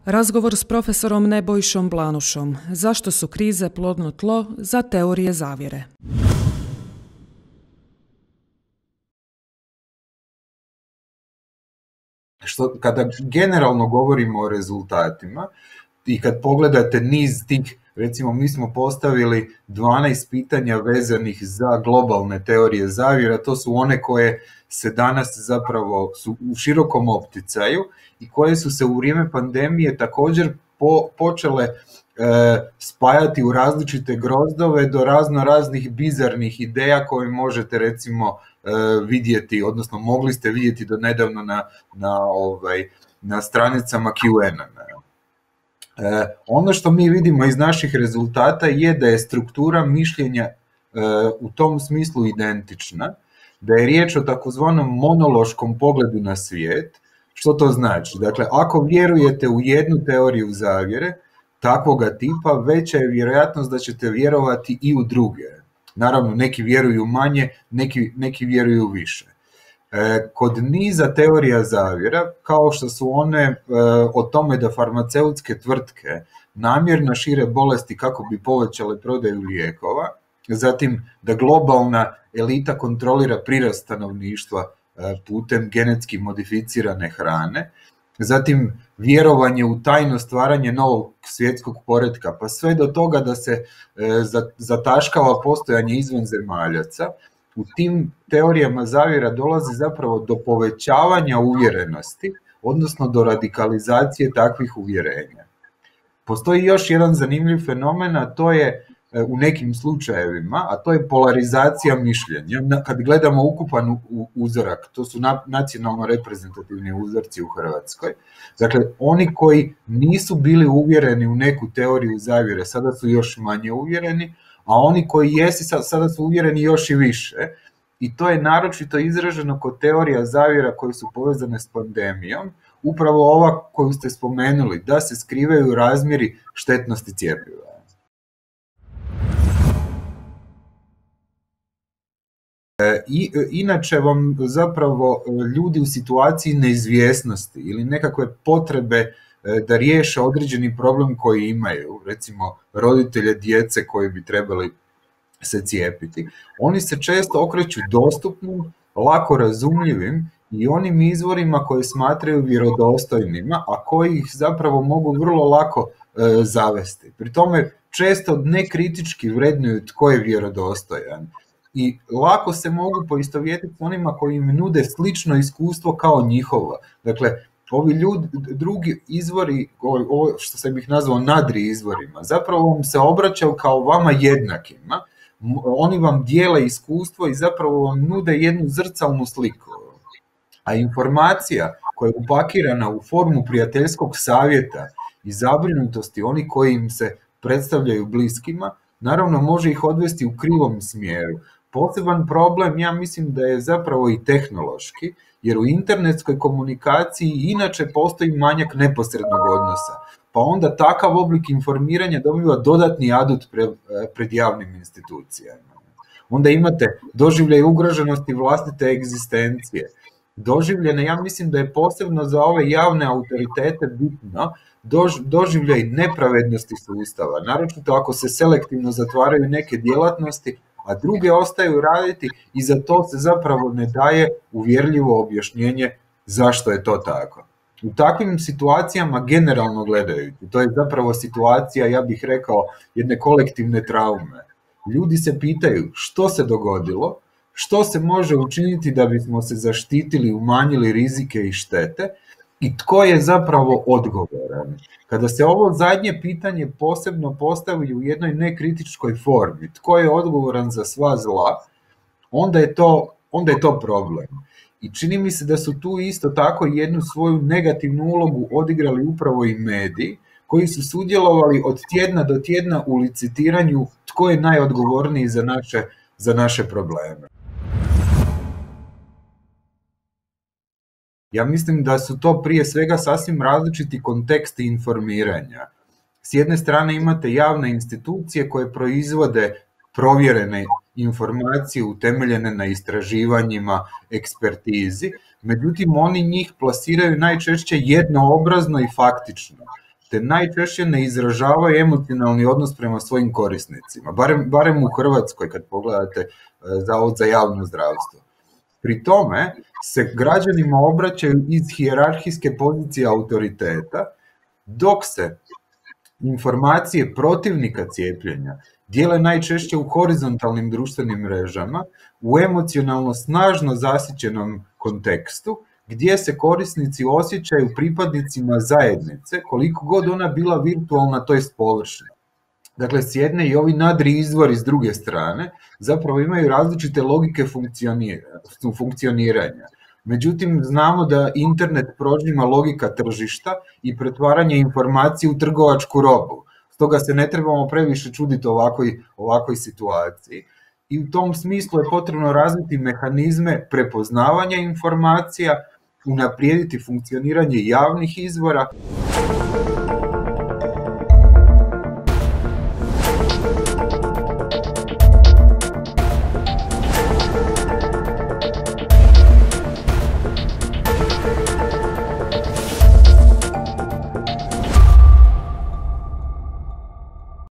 Razgovor s profesorom Nebojšom Blanušom. Zašto su krize plodno tlo za teorije zavjere? Kada generalno govorimo o rezultatima i kad pogledate niz tih, recimo mi smo postavili 12 pitanja vezanih za globalne teorije zavjera, to su one koje se danas zapravo su u širokom opticaju i koje su se u vrijeme pandemije također počele spajati u različite grozdove do raznih bizarnih ideja koje možete recimo vidjeti, odnosno mogli ste vidjeti do nedavno na stranicama QAnon. Ono što mi vidimo iz naših rezultata je da je struktura mišljenja u tom smislu identična, da je riječ o takozvanom monološkom pogledu na svijet. Što to znači? Dakle, ako vjerujete u jednu teoriju zavjere takvoga tipa, veća je vjerojatnost da ćete vjerovati i u druge. Naravno, neki vjeruju manje, neki vjeruju više. Kod niza teorija zavjera, kao što su one o tome da farmaceutske tvrtke namjerno šire bolesti kako bi povećale prodaju lijekova, zatim da globalna elita kontrolira prirast stanovništva putem genetski modificirane hrane, zatim vjerovanje u tajno stvaranje novog svjetskog poretka, pa sve do toga da se zataškava postojanje izvanzemaljaca. U tim teorijama zavjera dolazi zapravo do povećavanja uvjerenosti, odnosno do radikalizacije takvih uvjerenja. Postoji još jedan zanimljiv fenomen, a to je u nekim slučajevima, a to je polarizacija mišljenja. Kad gledamo ukupan uzorak, to su nacionalno reprezentativni uzorci u Hrvatskoj, dakle oni koji nisu bili uvjereni u neku teoriju zavjere, sada su još manje uvjereni, a oni koji jesu sada su uvjereni još i više. I to je naročito izraženo kod teorija zavjera koje su povezane s pandemijom, upravo ova koju ste spomenuli, da se skrivaju razmjeri štetnosti cjepiva. Inače vam zapravo ljudi u situaciji neizvjesnosti ili nekakve potrebe da riješe određeni problem koji imaju, recimo roditelje djece koji bi trebali se cijepiti, oni se često okreću dostupnim, lako razumljivim i onim izvorima koje smatraju vjerodostojnima, a koji ih zapravo mogu vrlo lako zavesti. Pri tome često nekritički vrednuju tko je vjerodostojan i lako se mogu poistovjetiti s onima koji im nude slično iskustvo kao njihovo. Dakle, ovi drugi izvori, ovo što sam ih nazvao nadri izvorima, zapravo vam se obraćaju kao vama jednakima, oni vam dijele iskustvo i zapravo vam nude jednu zrcalnu sliku. A informacija koja je upakirana u formu prijateljskog savjeta i zabrinutosti oni koji im se predstavljaju bliskima, naravno može ih odvesti u krivom smjeru. Poseban problem, ja mislim da je zapravo i tehnološki, jer u internetskoj komunikaciji inače postoji manjak neposrednog odnosa, pa onda takav oblik informiranja dobiva dodatni adut pred javnim institucijama. Onda imate doživljaj ugroženosti vlastite egzistencije. Doživljene, ja mislim da je posebno za ove javne autoritete bitno, doživljaj nepravednosti sustava, naročito ako se selektivno zatvaraju neke djelatnosti, a druge ostaju raditi i za to se zapravo ne daje uvjerljivo objašnjenje zašto je to tako. U takvim situacijama generalno gledajući, to je zapravo situacija, ja bih rekao, jedne kolektivne traume. Ljudi se pitaju što se dogodilo, što se može učiniti da bismo se zaštitili, umanjili rizike i štete i tko je zapravo odgovoran. Kada se ovo zadnje pitanje posebno postavi u jednoj nekritičkoj formi, tko je odgovoran za sva zla, onda je to problem. I čini mi se da su tu isto tako jednu svoju negativnu ulogu odigrali upravo i mediji, koji su sudjelovali od tjedna do tjedna u licitiranju tko je najodgovorniji za naše probleme. Ja mislim da su to prije svega sasvim različiti konteksti informiranja. S jedne strane imate javne institucije koje proizvode provjerene informacije utemeljene na istraživanjima, ekspertizi, međutim oni njih plasiraju najčešće jednoobrazno i faktično. te najčešće ne izražavaju emocionalni odnos prema svojim korisnicima, barem u Hrvatskoj kad pogledate Zavod za javno zdravstvo. Pri tome se građanima obraćaju iz hijerarhijske pozicije autoriteta, dok se informacije protivnika cijepljenja dijele najčešće u horizontalnim društvenim mrežama, u emocionalno snažno zasićenom kontekstu, gdje se korisnici osjećaju pripadnicima zajednice, koliko god ona bila virtualna, to jest površna. Dakle, s jedne i ovi nadriizvori s druge strane zapravo imaju različite logike funkcioniranja. Međutim, znamo da internet prožima logika tržišta i pretvaranje informacije u trgovačku robu. Stoga se ne trebamo previše čuditi ovakvoj situaciji. I u tom smislu je potrebno razviti mehanizme prepoznavanja informacija, unaprijediti funkcioniranje javnih izvora.